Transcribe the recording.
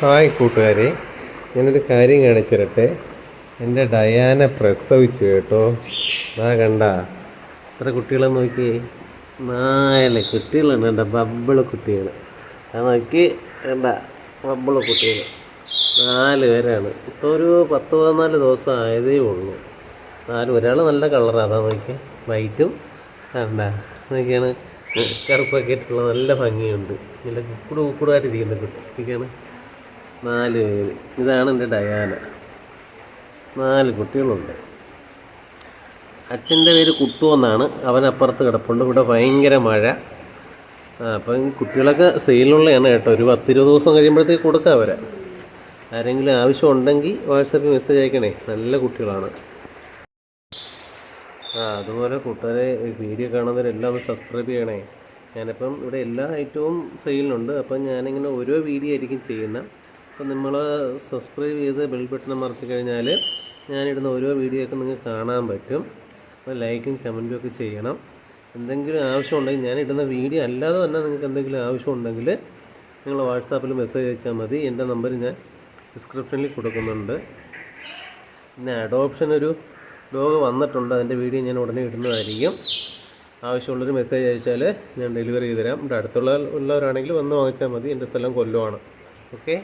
Hi കൂട്ടുകാരെ, ഞാനൊരു കാര്യം കാണിച്ചു തരട്ടെ. എൻ്റെ ഡയാന പ്രസവിച്ചു കേട്ടോ. കണ്ട എത്ര കുട്ടികളെ നോക്കി, 4 കുട്ടികളുണ്ട്. കണ്ട ബബിള് കുട്ടികൾ, നോക്കി കണ്ട ബബിള് കുട്ടികൾ 4 പേരാണ്. ഇപ്പോൾ ഒരു 10-14 ദിവസം ആയതേ ഉള്ളൂ. 4 ഒരാൾ നല്ല കളറാണ്, അതാ നോക്കി വൈറ്റും കണ്ട നോക്കിയാണ് കറുപ്പൊക്കെ ആയിട്ടുള്ള നല്ല ഭംഗിയുണ്ട്. നല്ല കുക്കുടായിട്ടിരിക്കുന്ന കുട്ടിക്കാണ്. 4 പേര്. ഇതാണ് എൻ്റെ ഡയാന. 4 കുട്ടികളുണ്ട്. അച്ഛൻ്റെ പേര് കുട്ടു എന്നാണ്. അവനപ്പുറത്ത് കിടപ്പുണ്ട്. ഇവിടെ ഭയങ്കര മഴ. അപ്പം കുട്ടികളൊക്കെ സെയിലുള്ളതാണ് കേട്ടോ. ഒരു 10-20 ദിവസം കഴിയുമ്പോഴത്തേക്ക് കൊടുക്കാം അവരെ. ആരെങ്കിലും ആവശ്യം ഉണ്ടെങ്കിൽ വാട്സാപ്പിൽ മെസ്സേജ് അയക്കണേ. നല്ല കുട്ടികളാണ്. അതുപോലെ കൂട്ടുകാരെ, വീഡിയോ കാണുന്നവരെല്ലാം ഒന്ന് സബ്സ്ക്രൈബ് ചെയ്യണേ. ഞാനിപ്പം ഇവിടെ എല്ലാ ഐറ്റവും സെയിലിനുണ്ട്. അപ്പം ഞാനിങ്ങനെ ഓരോ വീഡിയോ ആയിരിക്കും ചെയ്യുന്നത്. അപ്പം നമ്മൾ സബ്സ്ക്രൈബ് ചെയ്ത് ബെൽ ബട്ടൺ അമർത്തി കഴിഞ്ഞാൽ ഞാനിടുന്ന ഓരോ വീഡിയോ ഒക്കെ നിങ്ങൾക്ക് കാണാൻ പറ്റും. അപ്പോൾ ലൈക്കും കമൻറ്റും ഒക്കെ ചെയ്യണം. എന്തെങ്കിലും ആവശ്യമുണ്ടെങ്കിൽ ഞാനിടുന്ന വീഡിയോ അല്ലാതെ തന്നെ നിങ്ങൾക്ക് എന്തെങ്കിലും ആവശ്യമുണ്ടെങ്കിൽ നിങ്ങൾ വാട്സാപ്പിൽ മെസ്സേജ് അയച്ചാൽ മതി. എൻ്റെ നമ്പർ ഞാൻ ഡിസ്ക്രിപ്ഷനിൽ കൊടുക്കുന്നുണ്ട്. പിന്നെ അഡോപ്ഷൻ ഒരു ഡോഗ് വന്നിട്ടുണ്ട്. അതിൻ്റെ വീഡിയോ ഞാൻ ഉടനെ ഇടുന്നതായിരിക്കും. ആവശ്യമുള്ളൊരു മെസ്സേജ് അയച്ചാൽ ഞാൻ ഡെലിവറി ചെയ്ത് തരാം. ഇവിടെ അടുത്തുള്ളവരാണെങ്കിൽ വന്ന് വാങ്ങിച്ചാൽ മതി. എൻ്റെ സ്ഥലം കൊല്ലമാണ്. ഓക്കെ.